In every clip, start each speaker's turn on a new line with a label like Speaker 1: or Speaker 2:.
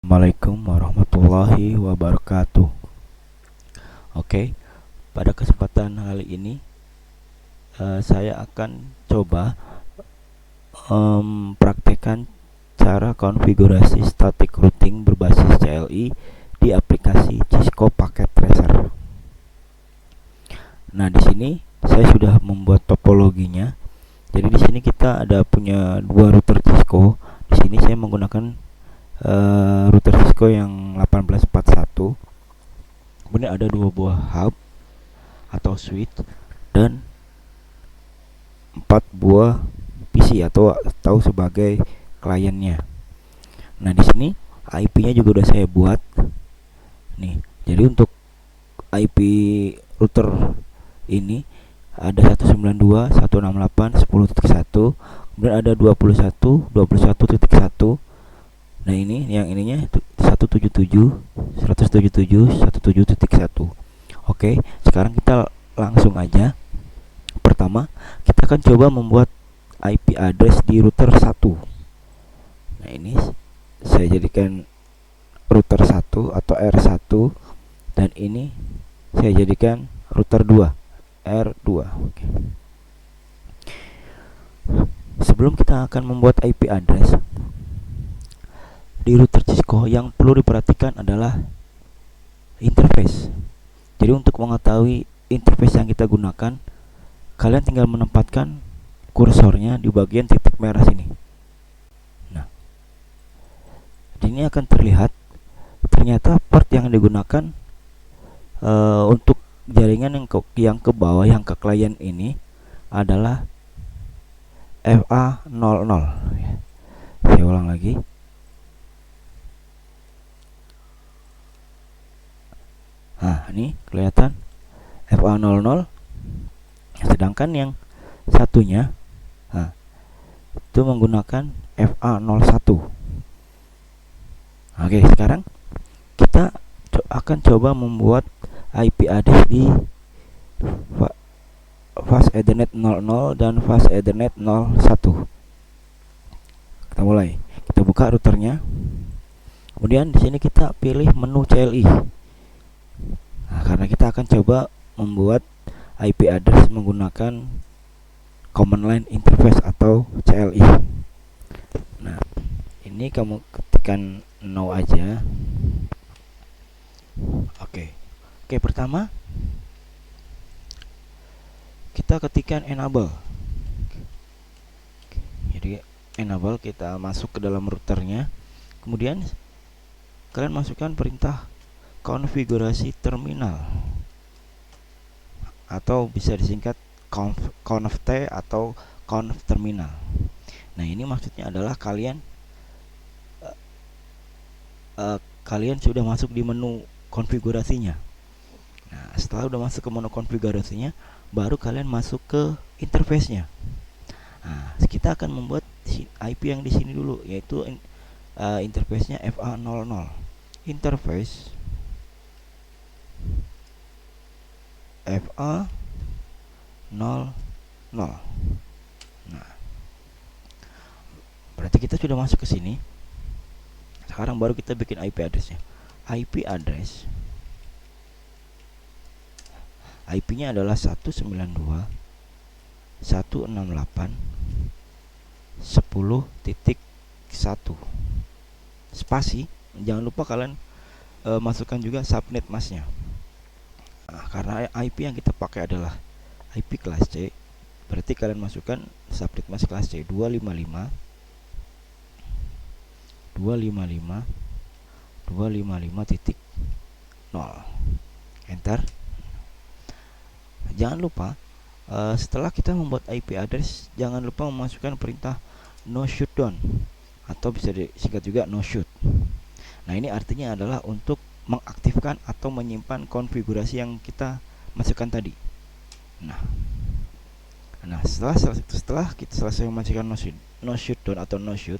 Speaker 1: Assalamualaikum warahmatullahi wabarakatuh. Oke, pada kesempatan kali ini saya akan coba praktekkan cara konfigurasi static routing berbasis CLI di aplikasi Cisco Packet Tracer. Nah, di sini saya sudah membuat topologinya. Jadi di sini kita ada punya dua router Cisco. Di sini saya menggunakan router Cisco yang 1841. Kemudian ada dua buah hub atau switch dan 4 buah PC atau sebagai kliennya. Nah, di sini IP-nya juga udah saya buat. Nih, jadi untuk IP router ini ada 192.168.10.1, kemudian ada 21.21.1. Nah, ini yang ininya 177.177.1. Oke, sekarang kita langsung aja. Pertama, kita akan coba membuat IP address di router 1. Nah, ini saya jadikan router 1 atau R1, dan ini saya jadikan router 2, R2. Oke. Sebelum kita akan membuat IP address di router Cisco, yang perlu diperhatikan adalah interface. Jadi untuk mengetahui interface yang kita gunakan, kalian tinggal menempatkan kursornya di bagian titik merah sini. Nah, ini akan terlihat ternyata port yang digunakan untuk jaringan yang ke bawah, yang ke klien ini adalah FA00. Saya ulang lagi. Nah, ini kelihatan FA00. Sedangkan yang satunya itu menggunakan FA01. Oke, sekarang kita akan coba membuat IP address di fast Ethernet 00 dan fast Ethernet 01. Kita mulai. Kita buka routernya. Kemudian di sini kita pilih menu CLI. Nah, karena kita akan coba membuat IP address menggunakan Command Line Interface atau CLI. Nah, ini kamu ketikkan no aja. Oke, pertama kita ketikkan enable. Jadi enable, kita masuk ke dalam routernya. Kemudian kalian masukkan perintah konfigurasi terminal, atau bisa disingkat conft atau conf terminal. Nah, ini maksudnya adalah kalian sudah masuk di menu konfigurasinya. Nah, setelah udah masuk ke menu konfigurasinya, baru kalian masuk ke interface-nya. Nah, kita akan membuat IP yang di sini dulu, yaitu interface-nya FA00. Interface FA00. Nah, berarti kita sudah masuk ke sini. Sekarang baru kita bikin IP address-nya. IP address, IP-nya adalah 192.168.10.1. Spasi, jangan lupa kalian masukkan juga subnet mask-nya. Nah, karena IP yang kita pakai adalah IP kelas C, berarti kalian masukkan subnet mask kelas C 255.255.0. Enter. Jangan lupa setelah kita membuat IP address, jangan lupa memasukkan perintah no shutdown, atau bisa disingkat juga no shoot. Nah, ini artinya adalah untuk mengaktifkan atau menyimpan konfigurasi yang kita masukkan tadi. Nah, setelah kita selesai memasukkan no shutdown atau no shoot,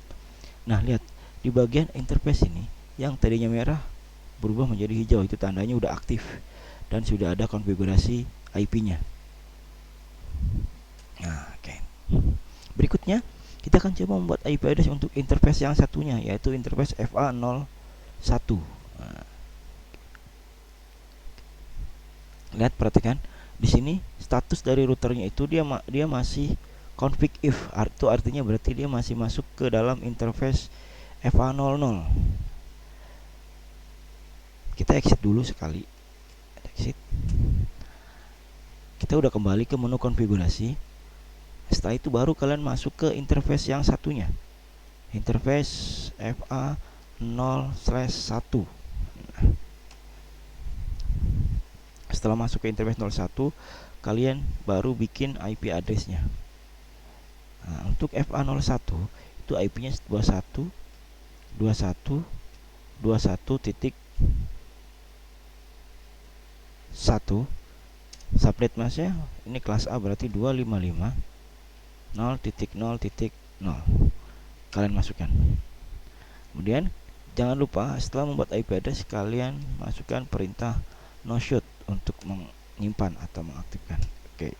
Speaker 1: nah lihat di bagian interface ini yang tadinya merah berubah menjadi hijau, itu tandanya udah aktif dan sudah ada konfigurasi IP-nya. Nah, oke. Berikutnya kita akan coba membuat IP address untuk interface yang satunya, yaitu interface FA01. 1. Nah, lihat, perhatikan di sini status dari routernya itu dia masih config if. Itu artinya berarti dia masih masuk ke dalam interface FA00. Kita exit dulu sekali. Exit. Kita udah kembali ke menu konfigurasi. Setelah itu baru kalian masuk ke interface yang satunya, interface FA0/1. Setelah masuk ke interface 01, kalian baru bikin IP addressnya. Nah, untuk FA01 itu IP-nya 21.21.21.1. Subnet masknya ini kelas A, berarti 255.0.0.0. Kalian masukkan. Kemudian jangan lupa setelah membuat IP address, kalian masukkan perintah no shoot untuk menyimpan atau mengaktifkan. Oke.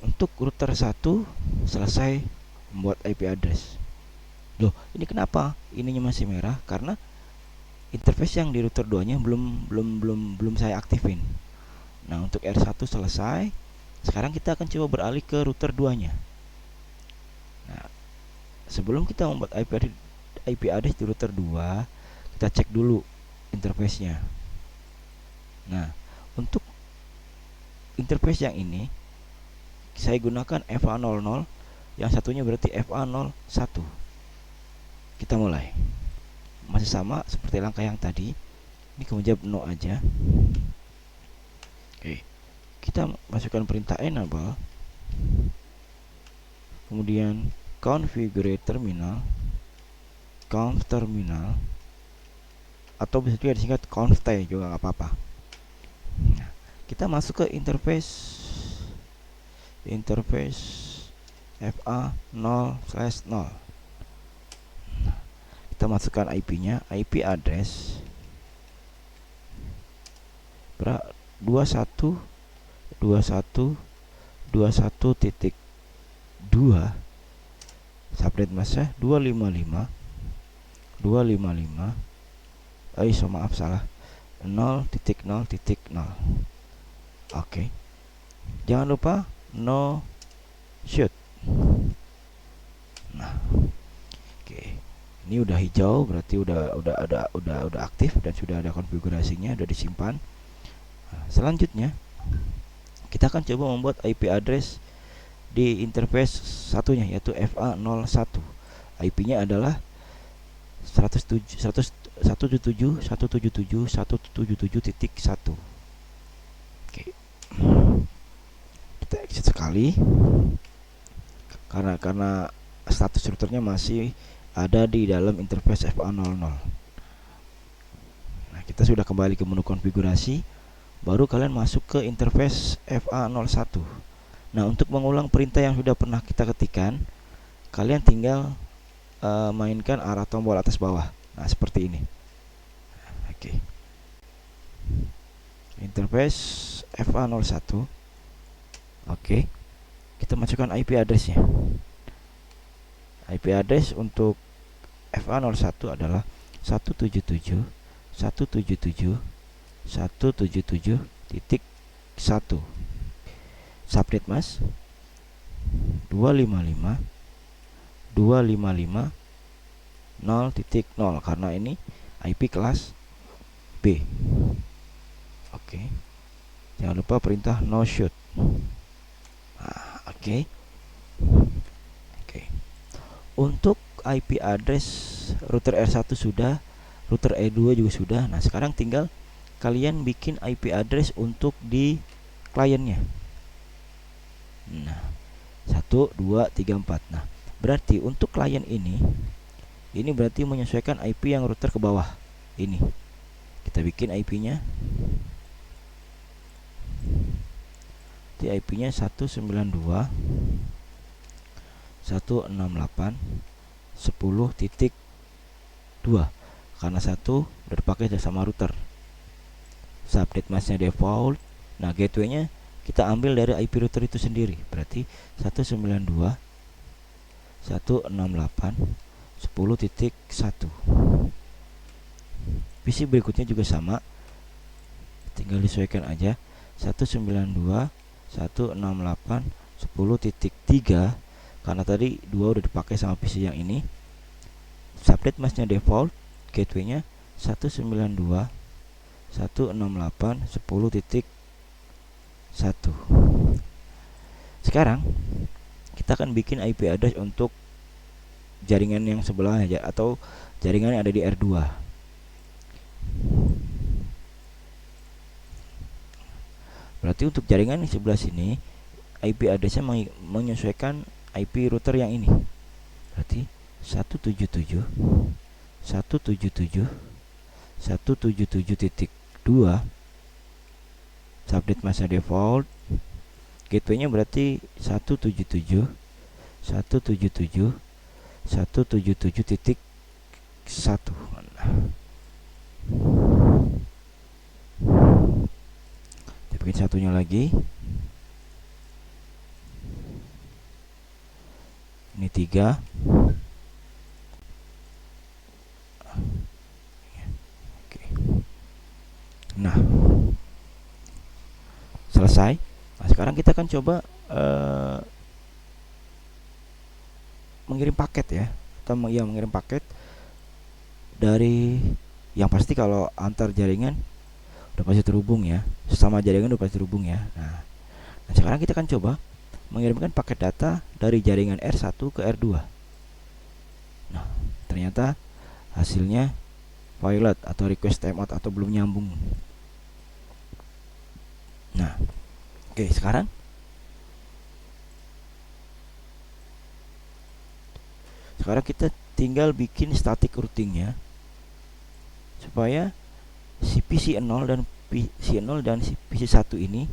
Speaker 1: Untuk router 1 selesai membuat IP address. Loh, ini kenapa ininya masih merah? Karena interface yang di router 2-nya belum saya aktifin. Nah, untuk R1 selesai. Sekarang kita akan coba beralih ke router 2-nya. Nah, sebelum kita membuat IP address di router 2, kita cek dulu interface-nya. Nah, untuk interface yang ini saya gunakan FA00, yang satunya berarti FA01. Kita mulai. Masih sama seperti langkah yang tadi. Ini kemudian no aja. Oke. Kita masukkan perintah enable. Kemudian configure terminal, conf terminal, atau bisa juga disingkat conft juga nggak apa-apa. Nah, kita masuk ke interface FA0/0. Kita masukkan IP-nya, IP address 21.21.21.2. Subnet masknya 255. Maaf, salah. 0.0.0. Oke. Jangan lupa no shoot. Nah, oke. Ini udah hijau, berarti udah aktif dan sudah ada konfigurasinya, udah disimpan. Nah, selanjutnya kita akan coba membuat IP address di interface satunya, yaitu FA01. IP-nya adalah 177.177.177.1. Oke. Kita exit sekali karena status routernya masih ada di dalam interface FA00. Nah, kita sudah kembali ke menu konfigurasi, baru kalian masuk ke interface FA01. Nah, untuk mengulang perintah yang sudah pernah kita ketikkan, kalian tinggal mainkan arah tombol atas bawah. Nah, seperti ini. Oke. Interface FA01. Oke. Kita masukkan IP addressnya. IP address untuk FA01 adalah 177.177.177.1. Subnet mask 255.255.0.0 karena ini IP kelas B. Oke. Jangan lupa perintah no shoot. Oke. Untuk IP address router R1 sudah, router E2 juga sudah. Nah, sekarang tinggal kalian bikin IP address untuk di kliennya. Nah, 1, 2, 3, 4. Nah, berarti untuk klien ini berarti menyesuaikan IP yang router ke bawah. Ini. Kita bikin IP-nya. Di IP-nya 192.168.10.2 karena 1 udah dipakai sama router. Subnet masknya default. Nah, gateway-nya kita ambil dari IP router itu sendiri, berarti 192.168.10.2. 10.1. PC berikutnya juga sama, tinggal disesuaikan aja. 192.168.10.3 karena tadi 2 udah dipakai sama PC yang ini. Subnet masknya default, gateway-nya 192.168.10.1. Sekarang kita akan bikin IP address untuk jaringan yang sebelahnya atau jaringan yang ada di R2. Berarti untuk jaringan di sebelah sini IP address-nya menyesuaikan IP router yang ini. Berarti 177.177.177.2 subnet masa default, gateway-nya berarti 177.177.177.1. Kita bikin satunya lagi. Ini 3. Oke. Nah, selesai. Nah, sekarang kita akan coba mengirim paket ya, atau mengirim paket dari, yang pasti kalau antar jaringan udah pasti terhubung ya, sesama jaringan udah pasti terhubung ya. Nah, sekarang kita akan coba mengirimkan paket data dari jaringan R1 ke R2. Nah, ternyata hasilnya violet atau request timeout atau belum nyambung. Nah, oke, sekarang kita tinggal bikin static routingnya supaya si PC0 dan PC0 dan si PC1 ini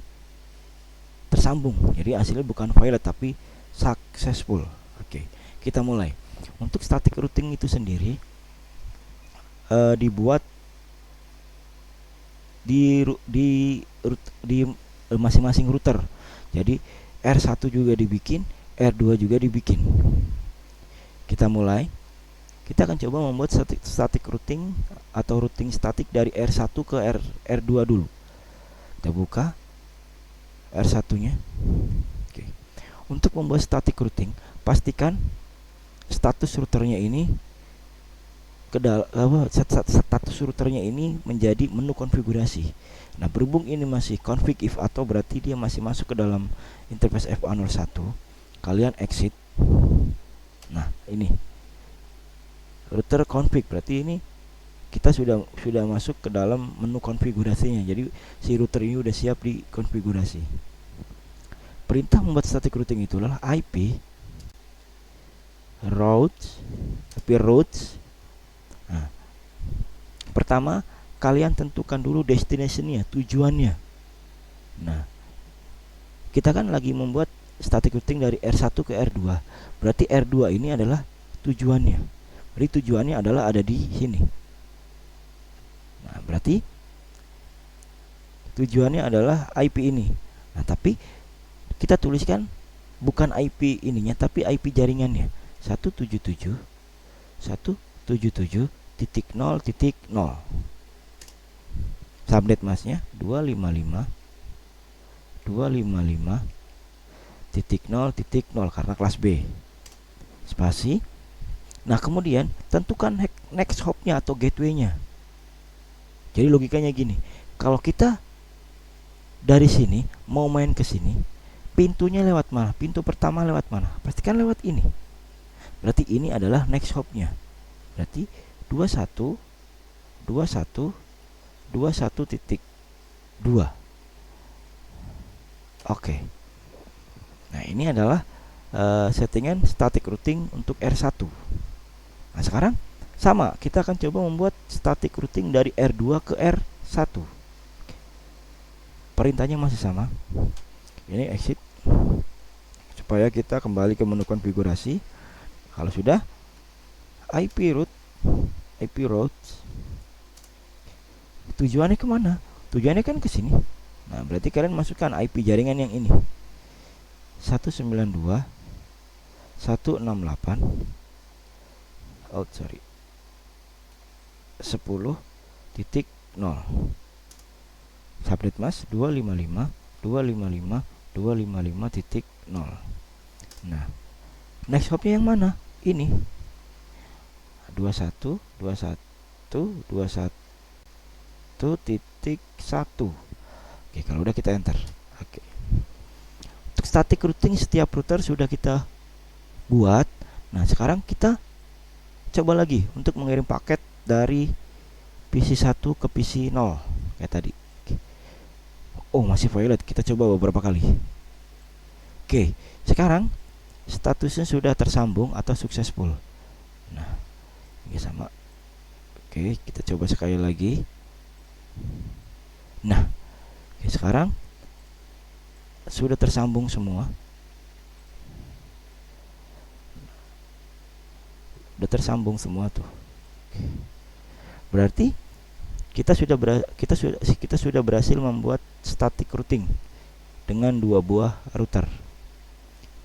Speaker 1: tersambung. Jadi hasilnya bukan violet tapi successful. Oke, kita mulai. Untuk static routing itu sendiri dibuat di masing-masing router. Jadi R1 juga dibikin, R2 juga dibikin. Kita mulai. Kita akan coba membuat static routing atau routing static dari R1 ke R2 dulu. Kita buka R1-nya. Oke. Untuk membuat static routing, pastikan status routernya ini status routernya ini menjadi menu konfigurasi. Nah, berhubung ini masih config if atau berarti dia masih masuk ke dalam interface FA01, kalian exit. Nah, ini router config, berarti ini kita sudah masuk ke dalam menu konfigurasinya. Jadi si router ini udah siap dikonfigurasi. Perintah membuat static routing itulah IP routes. Nah, pertama kalian tentukan dulu destination-nya, tujuannya. Nah, kita kan lagi membuat static routing dari R1 ke R2. Berarti R2 ini adalah tujuannya. Berarti tujuannya adalah ada di sini. Nah, berarti tujuannya adalah IP ini. Nah, tapi kita tuliskan bukan IP ininya tapi IP jaringannya. 177.177.0.0. Subnet masknya 255.255.0.0 karena kelas B. Spasi. Nah, kemudian tentukan next hop-nya atau gateway-nya. Jadi logikanya gini, kalau kita dari sini mau main ke sini, pintunya lewat mana? Pintu pertama lewat mana? Pastikan lewat ini. Berarti ini adalah next hop-nya. Berarti 21.21.21.2. Oke. Nah, ini adalah settingan static routing untuk R1. Nah, sekarang sama, kita akan coba membuat static routing dari R2 ke R1. Perintahnya masih sama. Ini exit supaya kita kembali ke menu konfigurasi. Kalau sudah, IP routes. Tujuannya kemana? Tujuannya kan ke sini. Nah, berarti kalian masukkan IP jaringan yang ini. 192.168.0.0. oh sorry 10.0 subnet mas 255.255.255.0. Nah, next hopnya yang mana? Ini 21.21.21.1. Oke, kalau udah kita enter. Oke. Untuk static routing setiap router sudah kita buat. Nah, sekarang kita coba lagi untuk mengirim paket dari PC 1 ke PC 0 kayak tadi. Oh, masih violet. Kita coba beberapa kali. Oke, sekarang statusnya sudah tersambung atau successful. Nah, ini sama. Oke, kita coba sekali lagi. Nah, oke, sekarang sudah tersambung semua. Udah tersambung semua tuh. Oke. Berarti kita sudah berhasil membuat static routing dengan 2 buah router.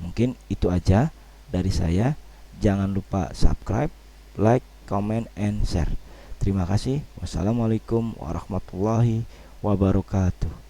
Speaker 1: Mungkin itu aja dari saya. Jangan lupa subscribe, like, comment, and share. Terima kasih. Wassalamualaikum warahmatullahi wabarakatuh.